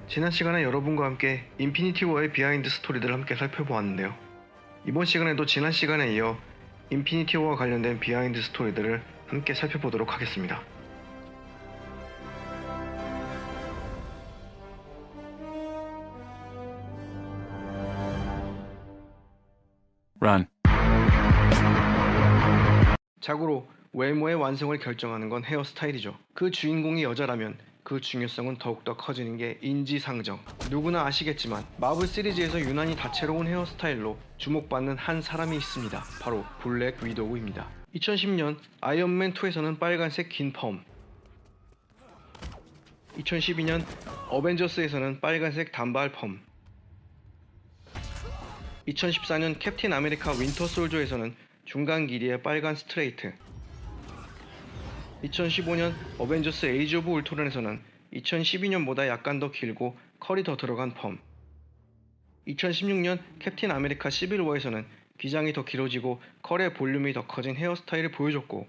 지난 시간에 여러분과 함께 인피니티 워의 비하인드 스토리들을 함께 살펴보았는데요. 이번 시간에도 지난 시간에 이어 인피니티 워와 관련된 비하인드 스토리들을 함께 살펴보도록 하겠습니다. Run. 자고로 외모의 완성을 결정하는 건 헤어스타일이죠. 그 주인공이 여자라면 그 중요성은 더욱더 커지는 게 인지상정. 누구나 아시겠지만 마블 시리즈에서 유난히 다채로운 헤어스타일로 주목받는 한 사람이 있습니다. 바로 블랙 위도우입니다. 2010년 아이언맨 2에서는 빨간색 긴 펌, 2012년 어벤져스에서는 빨간색 단발 펌, 2014년 캡틴 아메리카 윈터 솔저에서는 중간 길이의 빨간 스트레이트, 2015년 어벤져스 에이지 오브 울트론에서는 2012년보다 약간 더 길고 컬이 더 들어간 펌, 2016년 캡틴 아메리카 시빌 워에서는 기장이 더 길어지고 컬의 볼륨이 더 커진 헤어스타일을 보여줬고,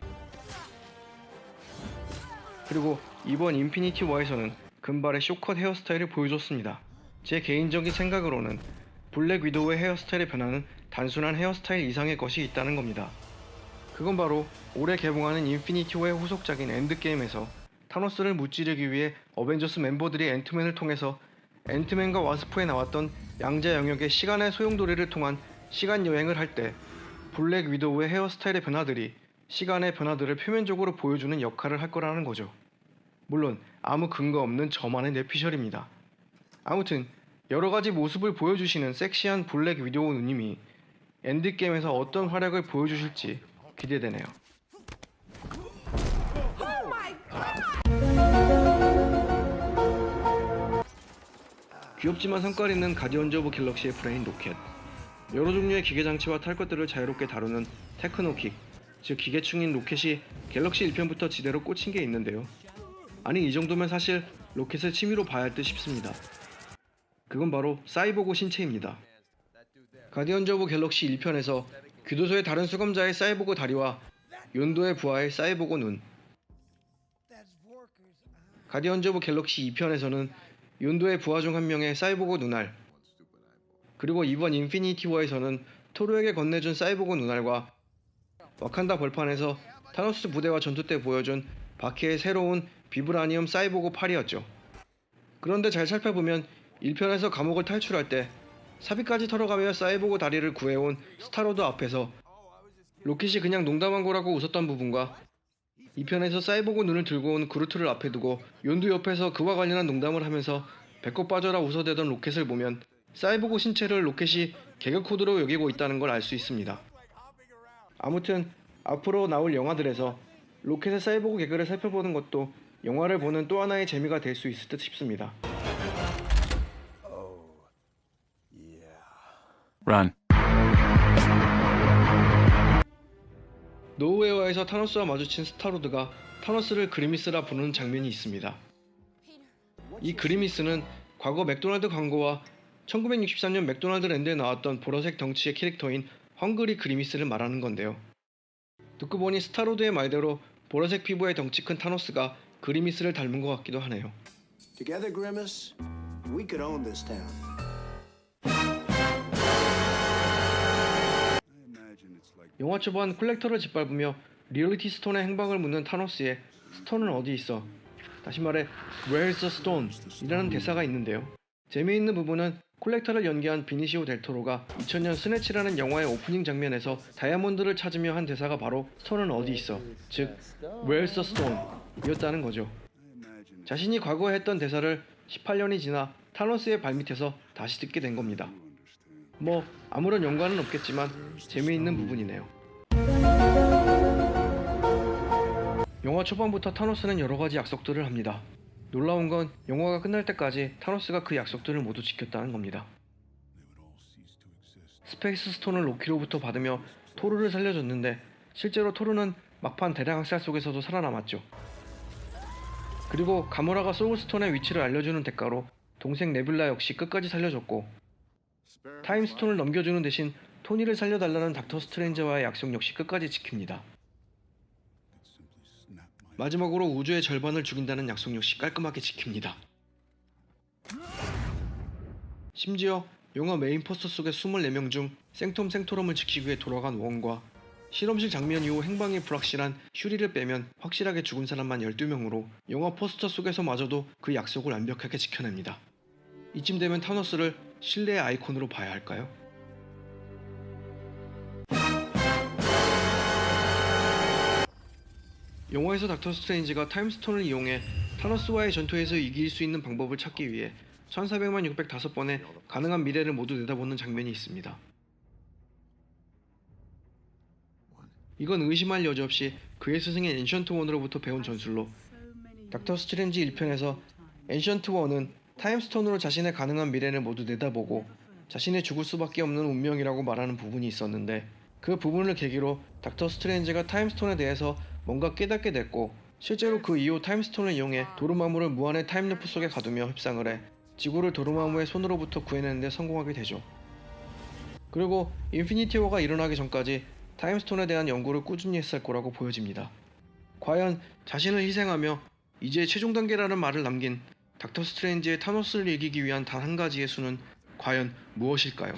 그리고 이번 인피니티 워에서는 금발의 쇼컷 헤어스타일을 보여줬습니다. 제 개인적인 생각으로는 블랙 위도우의 헤어스타일의 변화는 단순한 헤어스타일 이상의 것이 있다는 겁니다. 그건 바로 올해 개봉하는 인피니티 워의 후속작인 엔드게임에서 타노스를 무찌르기 위해 어벤져스 멤버들이 앤트맨을 통해서 앤트맨과 와스프에 나왔던 양자 영역의 시간의 소용돌이를 통한 시간 여행을 할 때 블랙 위도우의 헤어스타일의 변화들이 시간의 변화들을 표면적으로 보여주는 역할을 할 거라는 거죠. 물론 아무 근거 없는 저만의 뇌피셜입니다. 아무튼 여러가지 모습을 보여주시는 섹시한 블랙 위도우 누님이 엔드게임에서 어떤 활약을 보여주실지 기대되네요. 귀엽지만 성깔 있는 가디언즈 오브 갤럭시의 프레인 로켓. 여러 종류의 기계장치와 탈 것들을 자유롭게 다루는 테크노킥, 즉 기계충인 로켓이 갤럭시 1편부터 지대로 꽂힌 게 있는데요. 아니, 이 정도면 사실 로켓을 취미로 봐야 할 듯 싶습니다. 그건 바로 사이보그 신체입니다. 가디언즈 오브 갤럭시 1편에서 교도소의 다른 수감자의 사이보그 다리와 욘도의 부하의 사이보그 눈, 가디언즈 오브 갤럭시 2편에서는 욘도의 부하 중 한 명의 사이보그 눈알, 그리고 이번 인피니티 워에서는 토르에게 건네준 사이보그 눈알과 와칸다 벌판에서 타노스 부대와 전투 때 보여준 바키의 새로운 비브라니움 사이보그 팔이었죠. 그런데 잘 살펴보면 1편에서 감옥을 탈출할 때 사비까지 털어가며 사이보그 다리를 구해온 스타로드 앞에서 로켓이 그냥 농담한 거라고 웃었던 부분과 2편에서 사이보그 눈을 들고 온 그루트를 앞에 두고 욘두 옆에서 그와 관련한 농담을 하면서 배꼽 빠져라 웃어대던 로켓을 보면 사이보그 신체를 로켓이 개그 코드로 여기고 있다는 걸 알 수 있습니다. 아무튼 앞으로 나올 영화들에서 로켓의 사이보그 개그를 살펴보는 것도 영화를 보는 또 하나의 재미가 될 수 있을 듯 싶습니다. Run. 노우웨어에서 타노스와 마주친 스타로드가 타노스를 그리미스라 부르는 장면이 있습니다. 이 그리미스는 과거 맥도날드 광고와 1963년 맥도날드 랜드에 나왔던 보라색 덩치의 캐릭터인 헝그리 그리미스를 말하는 건데요. 듣고 보니 스타로드의 말대로 보라색 피부의 덩치 큰 타노스가 그리미스를 닮은 것 같기도 하네요. Together, Grimace, we could own this town. 영화 초반 콜렉터를 짓밟으며 리얼리티 스톤의 행방을 묻는 타노스의 스톤은 어디 있어? 다시 말해 Where's the stone? 이라는 대사가 있는데요. 재미있는 부분은 콜렉터를 연기한 비니시오 델 토로가 2000년 스네치라는 영화의 오프닝 장면에서 다이아몬드를 찾으며 한 대사가 바로 스톤은 어디 있어? 즉 Where's the stone? 이었다는 거죠. 자신이 과거에 했던 대사를 18년이 지나 타노스의 발밑에서 다시 듣게 된 겁니다. 뭐 아무런 연관은 없겠지만 재미있는 부분이네요. 영화 초반부터 타노스는 여러가지 약속들을 합니다. 놀라운 건 영화가 끝날 때까지 타노스가 그 약속들을 모두 지켰다는 겁니다. 스페이스 스톤을 로키로부터 받으며 토르를 살려줬는데 실제로 토르는 막판 대량 학살 속에서도 살아남았죠. 그리고 가모라가 소울스톤의 위치를 알려주는 대가로 동생 네뷸라 역시 끝까지 살려줬고, 타임스톤을 넘겨주는 대신 토니를 살려달라는 닥터 스트레인지와의 약속 역시 끝까지 지킵니다. 마지막으로 우주의 절반을 죽인다는 약속 역시 깔끔하게 지킵니다. 심지어 영화 메인 포스터 속의 24명 중 생톰 생토럼을 지키기 위해 돌아간 원과 실험실 장면 이후 행방이 불확실한 슈리를 빼면 확실하게 죽은 사람만 12명으로 영화 포스터 속에서마저도 그 약속을 완벽하게 지켜냅니다. 이쯤 되면 타노스를 신뢰의 아이콘으로 봐야 할까요? 영화에서 닥터 스트레인지가 타임스톤을 이용해 타노스와의 전투에서 이길 수 있는 방법을 찾기 위해 1400만 605번의 가능한 미래를 모두 내다보는 장면이 있습니다. 이건 의심할 여지 없이 그의 스승인 엔션트 원으로부터 배운 전술로 닥터 스트레인지 1편에서 엔션트 원은 타임스톤으로 자신의 가능한 미래를 모두 내다보고 자신이 죽을 수밖에 없는 운명이라고 말하는 부분이 있었는데 그 부분을 계기로 닥터 스트레인지가 타임스톤에 대해서 뭔가 깨닫게 됐고 실제로 그 이후 타임스톤을 이용해 도르마무를 무한의 타임루프 속에 가두며 협상을 해 지구를 도르마무의 손으로부터 구해내는 데 성공하게 되죠. 그리고 인피니티 워가 일어나기 전까지 타임스톤에 대한 연구를 꾸준히 했을 거라고 보여집니다. 과연 자신을 희생하며 이제 최종 단계라는 말을 남긴 닥터 스트레인지의 타노스를 이기기 위한 단 한 가지의 수는 과연 무엇일까요?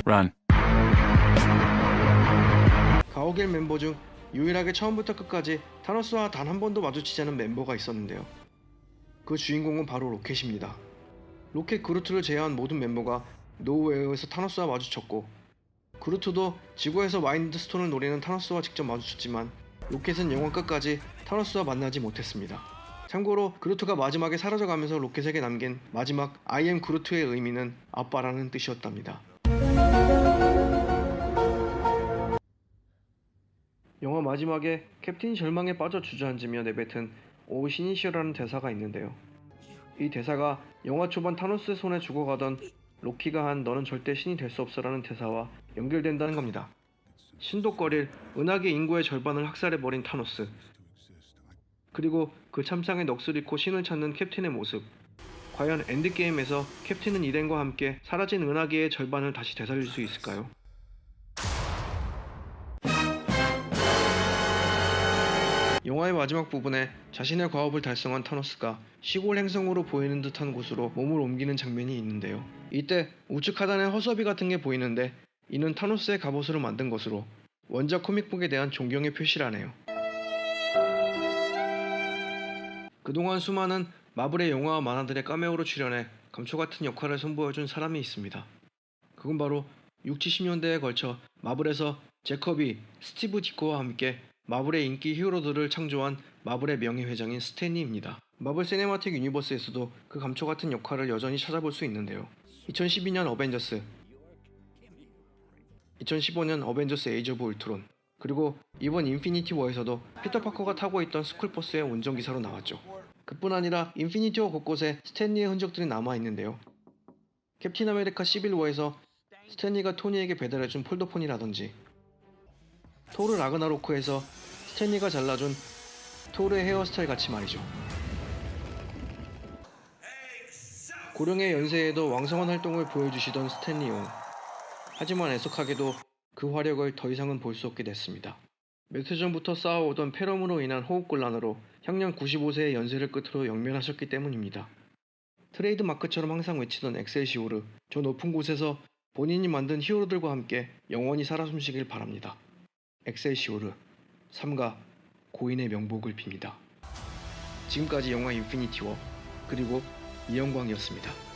Run. 가오갤 멤버 중 유일하게 처음부터 끝까지 타노스와 단 한 번도 마주치지 않은 멤버가 있었는데요. 그 주인공은 바로 로켓입니다. 로켓 그루트를 제외한 모든 멤버가 노우웨어에서 타노스와 마주쳤고 그루트도 지구에서 마인드 스톤을 노리는 타노스와 직접 마주쳤지만 로켓은 영화 끝까지 타노스와 만나지 못했습니다. 참고로 그루트가 마지막에 사라져가면서 로켓에게 남긴 마지막 I am 그루트의 의미는 아빠라는 뜻이었답니다. 영화 마지막에 캡틴이 절망에 빠져 주저앉으며 내뱉은 오 신이시여라는 대사가 있는데요. 이 대사가 영화 초반 타노스의 손에 죽어가던 로키가 한 너는 절대 신이 될 수 없어라는 대사와 연결된다는 겁니다. 신독거릴 은하계 인구의 절반을 학살해버린 타노스, 그리고 그 참상의 넋을 잃고 신을 찾는 캡틴의 모습. 과연 엔드게임에서 캡틴은 이덴과 함께 사라진 은하계의 절반을 다시 되살릴 수 있을까요? 영화의 마지막 부분에 자신의 과업을 달성한 타노스가 시골 행성으로 보이는 듯한 곳으로 몸을 옮기는 장면이 있는데요. 이때 우측 하단에 허수아비 같은 게 보이는데 이는 타노스의 갑옷으로 만든 것으로 원작 코믹북에 대한 존경의 표시라네요. 그동안 수많은 마블의 영화와 만화들의 카메오로 출연해 감초같은 역할을 선보여준 사람이 있습니다. 그건 바로 60, 70년대에 걸쳐 마블에서 제커비, 스티브 디코와 함께 마블의 인기 히어로들을 창조한 마블의 명예회장인 스탠 리입니다. 마블 시네마틱 유니버스에서도 그 감초같은 역할을 여전히 찾아볼 수 있는데요. 2012년 어벤져스, 2015년 어벤져스 에이지 오브 울트론, 그리고 이번 인피니티 워에서도 피터 파커가 타고 있던 스쿨버스의 운전기사로 나왔죠. 그뿐 아니라 인피니티 워 곳곳에 스탠리의 흔적들이 남아있는데요. 캡틴 아메리카 시빌 워에서 스탠리가 토니에게 배달해준 폴더폰이라든지 토르 라그나로크에서 스탠리가 잘라준 토르의 헤어스타일 같이 말이죠. 고령의 연세에도 왕성한 활동을 보여주시던 스탠리 용. 하지만 애석하게도 그 화력을 더 이상은 볼 수 없게 됐습니다. 몇 해 전부터 쌓아오던 폐렴으로 인한 호흡곤란으로 향년 95세의 연세를 끝으로 영면하셨기 때문입니다. 트레이드 마크처럼 항상 외치던 엑셀시오르, 저 높은 곳에서 본인이 만든 히어로들과 함께 영원히 살아 숨쉬길 바랍니다. 엑셀시오르, 삼가 고인의 명복을 빕니다. 지금까지 영화 인피니티 워, 그리고 이영광이었습니다.